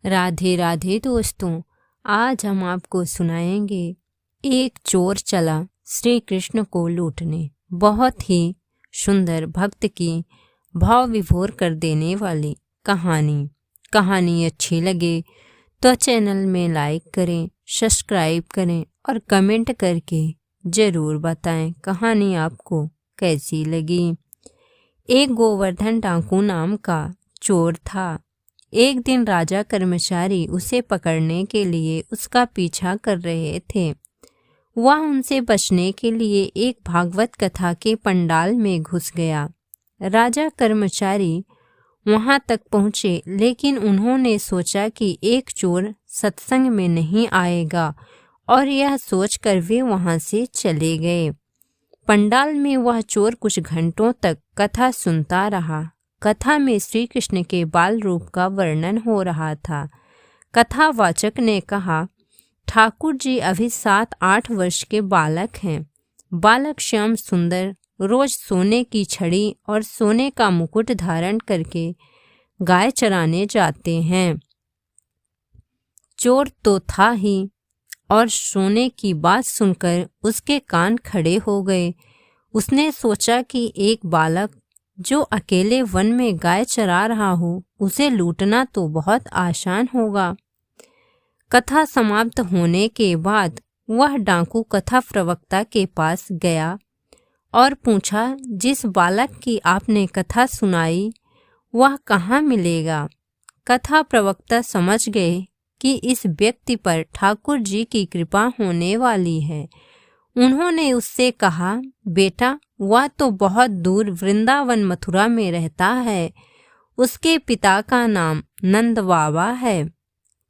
राधे राधे दोस्तों, आज हम आपको सुनाएंगे एक चोर चला श्री कृष्ण को लूटने। बहुत ही सुंदर, भक्त की भाव विभोर कर देने वाली कहानी अच्छी लगे तो चैनल में लाइक करें, सब्सक्राइब करें और कमेंट करके ज़रूर बताएं कहानी आपको कैसी लगी। एक गोवर्धन डाकू नाम का चोर था। एक दिन राजा कर्मचारी उसे पकड़ने के लिए उसका पीछा कर रहे थे। वह उनसे बचने के लिए एक भागवत कथा के पंडाल में घुस गया। राजा कर्मचारी वहां तक पहुंचे, लेकिन उन्होंने सोचा कि एक चोर सत्संग में नहीं आएगा और यह सोचकर वे वहां से चले गए। पंडाल में वह चोर कुछ घंटों तक कथा सुनता रहा। कथा में श्री कृष्ण के बाल रूप का वर्णन हो रहा था। कथावाचक ने कहा, ठाकुर जी अभी 7-8 वर्ष के बालक हैं। बालक श्याम सुंदर रोज सोने की छड़ी और सोने का मुकुट धारण करके गाय चराने जाते हैं। चोर तो था ही और सोने की बात सुनकर उसके कान खड़े हो गए। उसने सोचा कि एक बालक जो अकेले वन में गाय चरा रहा हो, उसे लूटना तो बहुत आसान होगा। कथा समाप्त होने के बाद वह डाकू कथा प्रवक्ता के पास गया और पूछा, जिस बालक की आपने कथा सुनाई वह कहाँ मिलेगा? कथा प्रवक्ता समझ गए कि इस व्यक्ति पर ठाकुर जी की कृपा होने वाली है। उन्होंने उससे कहा, बेटा वह तो बहुत दूर वृंदावन मथुरा में रहता है। उसके पिता का नाम नंद बाबा है।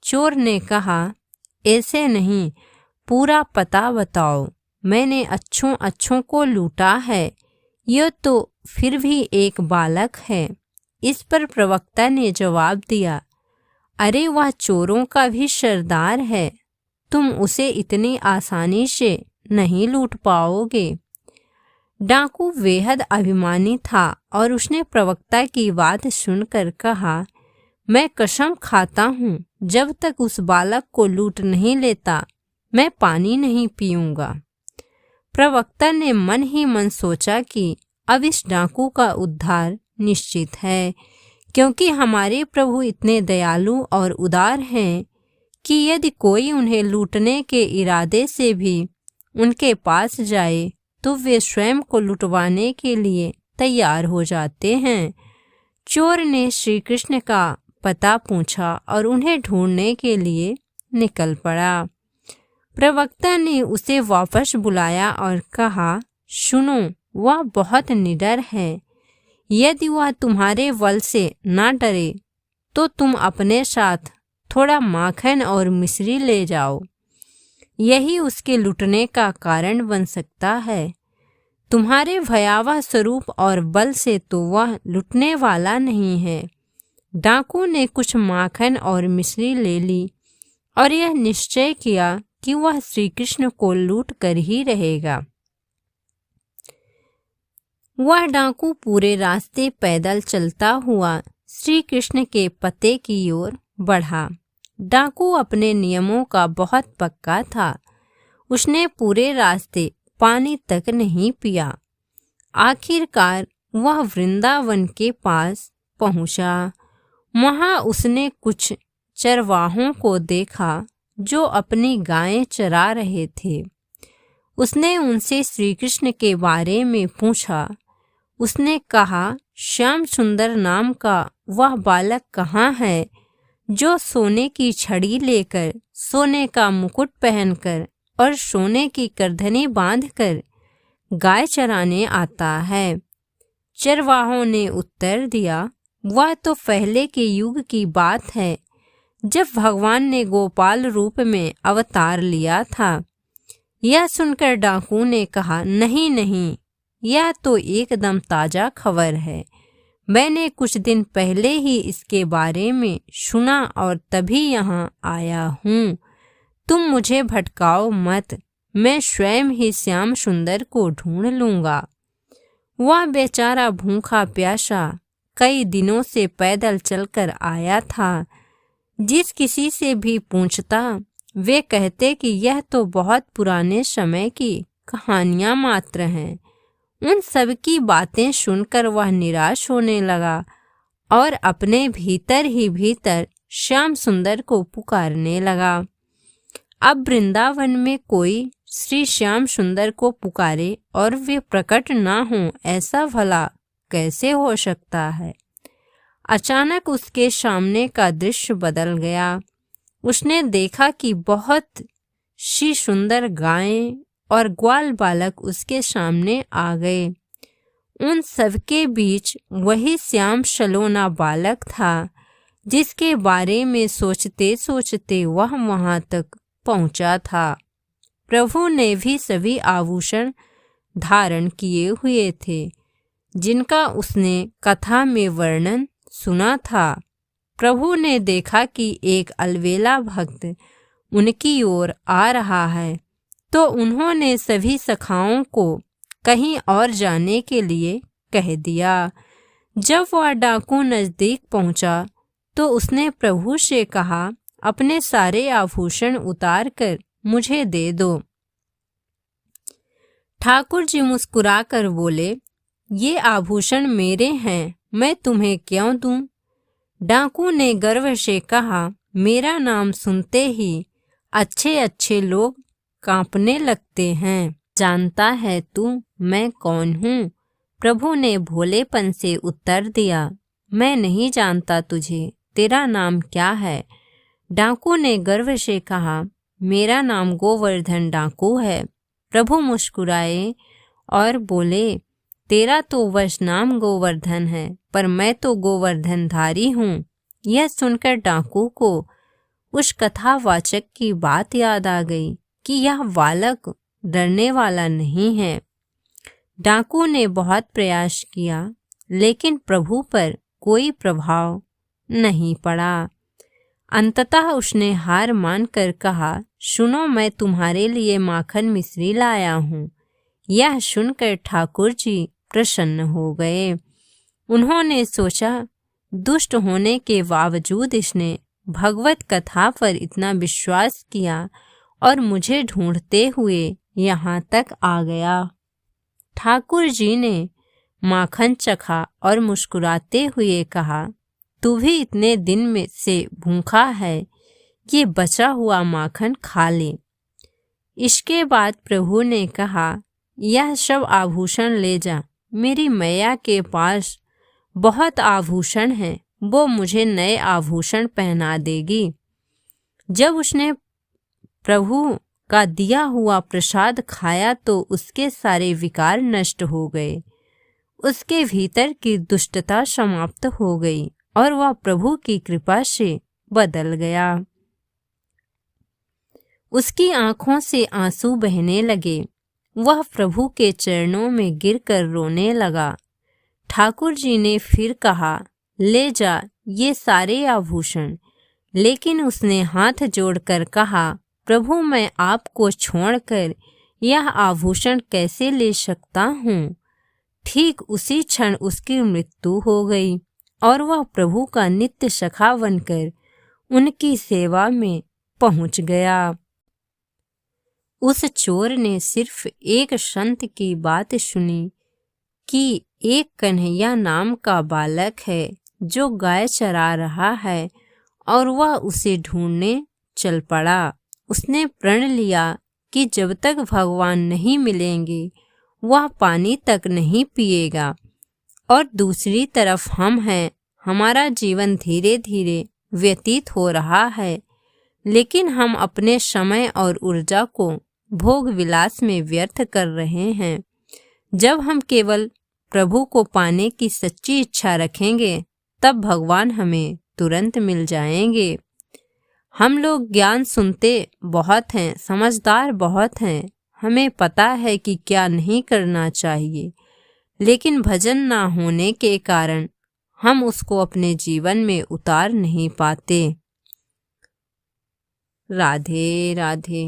चोर ने कहा, ऐसे नहीं, पूरा पता बताओ। मैंने अच्छों को लूटा है, यह तो फिर भी एक बालक है। इस पर प्रवक्ता ने जवाब दिया, अरे वह चोरों का भी सरदार है, तुम उसे इतनी आसानी से नहीं लूट पाओगे। डाकू बेहद अभिमानी था और उसने प्रवक्ता की बात सुनकर कहा, मैं कसम खाता हूँ, जब तक उस बालक को लूट नहीं लेता मैं पानी नहीं पीऊंगा। प्रवक्ता ने मन ही मन सोचा कि अब इस डाकू का उद्धार निश्चित है, क्योंकि हमारे प्रभु इतने दयालु और उदार हैं कि यदि कोई उन्हें लूटने के इरादे से भी उनके पास जाए तो वे स्वयं को लुटवाने के लिए तैयार हो जाते हैं। चोर ने श्री कृष्ण का पता पूछा और उन्हें ढूंढने के लिए निकल पड़ा। प्रवक्ता ने उसे वापस बुलाया और कहा, सुनो, वह बहुत निडर है। यदि वह तुम्हारे बल से ना डरे तो तुम अपने साथ थोड़ा माखन और मिश्री ले जाओ। यही उसके लुटने का कारण बन सकता है। तुम्हारे भयावह स्वरूप और बल से तो वह लुटने वाला नहीं है। डाकू ने कुछ माखन और मिश्री ले ली और यह निश्चय किया कि वह श्री कृष्ण को लूट कर ही रहेगा। वह डाकू पूरे रास्ते पैदल चलता हुआ श्री कृष्ण के पते की ओर बढ़ा। डाकू अपने नियमों का बहुत पक्का था। उसने पूरे रास्ते पानी तक नहीं पिया। आखिरकार वह वृंदावन के पास पहुंचा। वहां उसने कुछ चरवाहों को देखा जो अपनी गायें चरा रहे थे। उसने उनसे श्री कृष्ण के बारे में पूछा। उसने कहा, श्याम सुंदर नाम का वह बालक कहाँ है जो सोने की छड़ी लेकर, सोने का मुकुट पहनकर और सोने की करधनी बांधकर गाय चराने आता है? चरवाहों ने उत्तर दिया, वह तो पहले के युग की बात है, जब भगवान ने गोपाल रूप में अवतार लिया था। यह सुनकर डाकू ने कहा, नहीं, यह तो एकदम ताज़ा खबर है। मैंने कुछ दिन पहले ही इसके बारे में सुना और तभी यहाँ आया हूँ। तुम मुझे भटकाओ मत, मैं स्वयं ही श्याम सुंदर को ढूंढ लूँगा। वह बेचारा भूखा प्यासा कई दिनों से पैदल चलकर आया था। जिस किसी से भी पूछता वे कहते कि यह तो बहुत पुराने समय की कहानियां मात्र हैं। उन सब की बातें सुनकर वह निराश होने लगा और अपने भीतर ही भीतर श्याम सुंदर को पुकारने लगा। अब वृंदावन में कोई श्री श्याम सुंदर को पुकारे और वे प्रकट ना हों, ऐसा भला कैसे हो सकता है। अचानक उसके सामने का दृश्य बदल गया। उसने देखा कि बहुत सी सुंदर गायें और ग्वाल बालक उसके सामने आ गए। उन सबके बीच वही श्याम सलोना बालक था जिसके बारे में सोचते सोचते वह वहां तक पहुंचा था। प्रभु ने भी सभी आभूषण धारण किए हुए थे जिनका उसने कथा में वर्णन सुना था। प्रभु ने देखा कि एक अलवेला भक्त उनकी ओर आ रहा है, तो उन्होंने सभी सखाओं को कहीं और जाने के लिए कह दिया। जब वह डाकू नजदीक पहुंचा तो उसने प्रभु से कहा, अपने सारे आभूषण उतार कर मुझे दे दो। ठाकुर जी मुस्कुराकर बोले, ये आभूषण मेरे हैं, मैं तुम्हें क्यों दूं? डाकू ने गर्व से कहा, मेरा नाम सुनते ही अच्छे अच्छे लोग कांपने लगते हैं। जानता है तू मैं कौन हूँ? प्रभु ने भोलेपन से उत्तर दिया, मैं नहीं जानता तुझे, तेरा नाम क्या है? डाकू ने गर्व से कहा, मेरा नाम गोवर्धन डाकू है। प्रभु मुस्कुराए और बोले, तेरा तो वश नाम गोवर्धन है, पर मैं तो गोवर्धनधारी हूँ। यह सुनकर डाकू को उस कथावाचक की बात याद आ गई कि यह बालक डरने वाला नहीं है। डाकू ने बहुत प्रयास किया, लेकिन प्रभु पर कोई प्रभाव नहीं पड़ा। अंततः उसने हार मानकर कहा, सुनो, मैं तुम्हारे लिए माखन मिश्री लाया हूँ। यह सुनकर ठाकुर जी प्रसन्न हो गए। उन्होंने सोचा, दुष्ट होने के बावजूद इसने भगवत कथा पर इतना विश्वास किया और मुझे ढूंढते हुए यहाँ तक आ गया। ठाकुर जी ने माखन चखा और मुस्कुराते हुए कहा, तू भी इतने दिन में से भूखा है, ये बचा हुआ माखन खा ले। इसके बाद प्रभु ने कहा, यह सब आभूषण ले जा, मेरी मैया के पास बहुत आभूषण हैं, वो मुझे नए आभूषण पहना देगी। जब उसने प्रभु का दिया हुआ प्रसाद खाया तो उसके सारे विकार नष्ट हो गए, उसके भीतर की दुष्टता समाप्त हो गई और वह प्रभु की कृपा से बदल गया। उसकी आंखों से आंसू बहने लगे। वह प्रभु के चरणों में गिरकर रोने लगा। ठाकुर जी ने फिर कहा, ले जा ये सारे आभूषण। लेकिन उसने हाथ जोड़कर कहा, प्रभु मैं आपको छोड़कर यह आभूषण कैसे ले सकता हूँ? ठीक उसी क्षण उसकी मृत्यु हो गई और वह प्रभु का नित्य सखा बनकर उनकी सेवा में पहुँच गया। उस चोर ने सिर्फ एक संत की बात सुनी कि एक कन्हैया नाम का बालक है जो गाय चरा रहा है, और वह उसे ढूंढने चल पड़ा। उसने प्रण लिया कि जब तक भगवान नहीं मिलेंगे वह पानी तक नहीं पिएगा। और दूसरी तरफ हम हैं, हमारा जीवन धीरे धीरे व्यतीत हो रहा है, लेकिन हम अपने समय और ऊर्जा को भोग विलास में व्यर्थ कर रहे हैं। जब हम केवल प्रभु को पाने की सच्ची इच्छा रखेंगे, तब भगवान हमें तुरंत मिल जाएंगे। हम लोग ज्ञान सुनते बहुत हैं, समझदार बहुत हैं, हमें पता है कि क्या नहीं करना चाहिए, लेकिन भजन ना होने के कारण हम उसको अपने जीवन में उतार नहीं पाते। राधे राधे।